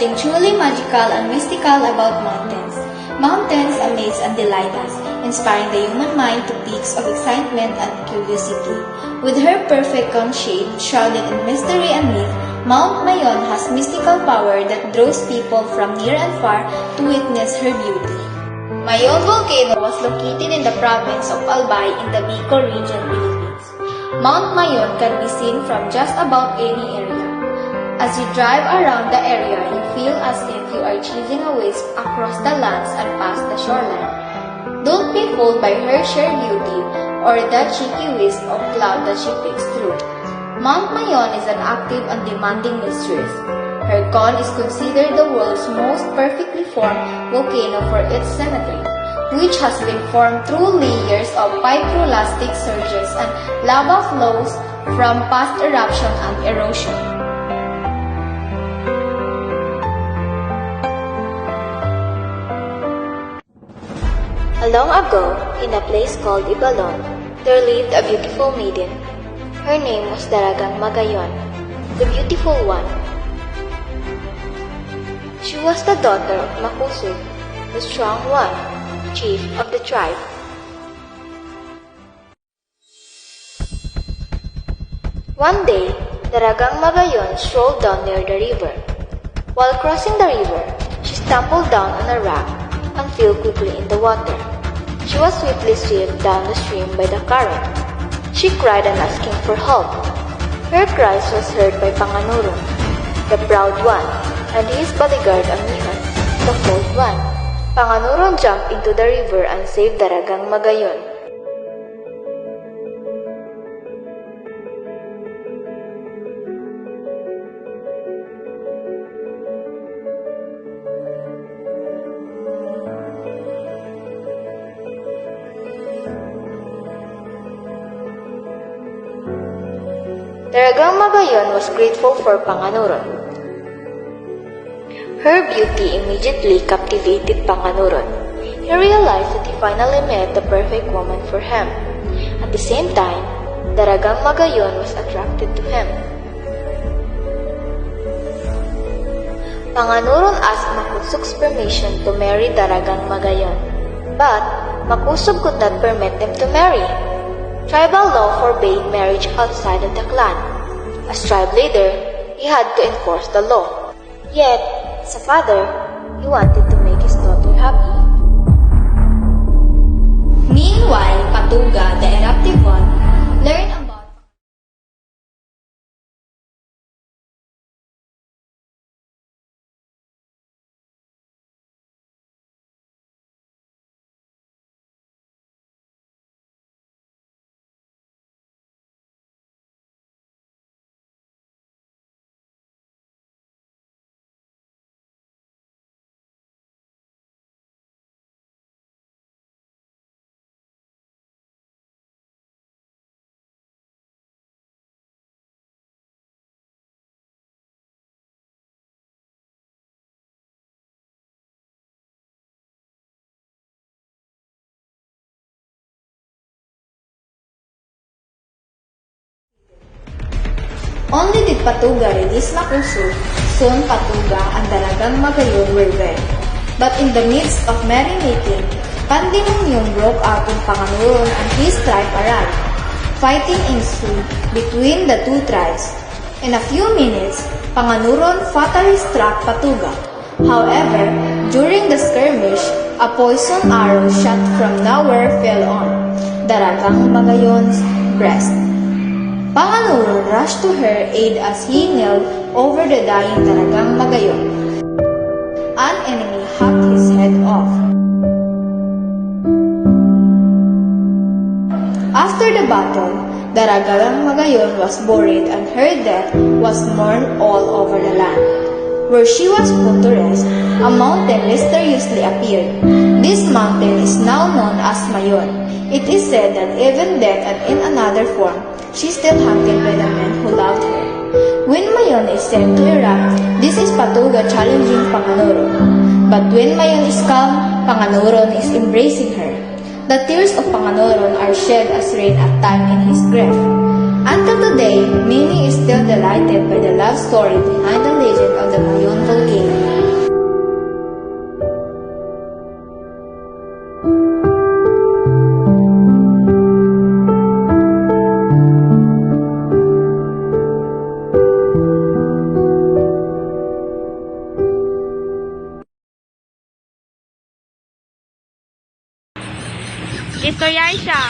something truly magical and mystical about mountains. Mountains amaze and delight us, inspiring the human mind to peaks of excitement and curiosity. With her perfect cone shape, shrouded in mystery and myth, Mount Mayon has mystical power that draws people from near and far to witness her beauty. Mayon volcano was located in the province of Albay in the Bicol region, Philippines. Mount Mayon can be seen from just about any area. As you drive around the area, you feel as if you are chasing a whisk across the lands and past the shoreline. Don't be fooled by her sheer beauty or the cheeky whisk of cloud that she peeks through. Mount Mayon is an active and demanding mistress. Her cone is considered the world's most perfectly formed volcano for its symmetry, which has been formed through layers of pyroclastic surges and lava flows from past eruption and erosion. Long ago, in a place called Ibalon, there lived a beautiful maiden. Her name was Daragang Magayon, the beautiful one. She was the daughter of Makusug, the strong one, chief of the tribe. One day, Daragang Magayon strolled down near the river. While crossing the river, she stumbled down on a rock and fell quickly in the water. She was swiftly swept down the stream by the current. She cried and asking for help. Her cries was heard by Panganurong, the proud one, and his bodyguard Amihan, the cold one. Panganurong jumped into the river and saved Daragang Magayon. Daragang Magayon was grateful for Panganurong. Her beauty immediately captivated Panganurong. He realized that he finally met the perfect woman for him. At the same time, Daragang Magayon was attracted to him. Panganurong asked Makusug's permission to marry Daragang Magayon, but Makusug could not permit them to marry. Tribal law forbade marriage outside of the clan. As tribe leader, he had to enforce the law. Yet, as a father, he wanted to make his daughter happy. Meanwhile, Patuga, the eruptive one, learned about Only did Patuga release Makusug, soon Patuga and Daragang Magayon were wed. But in the midst of merrymaking, pandemonium broke out in Panganurong and his tribe arrived. Fighting ensued between the two tribes. In a few minutes, Panganurong fatally struck Patuga. However, during the skirmish, a poisoned arrow shot from nowhere fell on Daragang Magayon's breast. Panganurong rushed to her aid as he knelt over the dying Daragang Magayon. An enemy hacked his head off. After the battle, Daragang Magayon was buried and her death was mourned all over the land. Where she was put to rest, a mountain mysteriously appeared. This mountain is now known as Mayon. It is said that even dead and in another form, she still hunted by the men who loved her. When Mayon is said to erupt, this is Patuga challenging Panganurong. But when Mayon is calm, Panganurong is embracing her. The tears of Panganurong are shed as rain at time in his grave. Until today, many is still delighted by the love story behind the legend of the Mayon volcano. Victoria siya.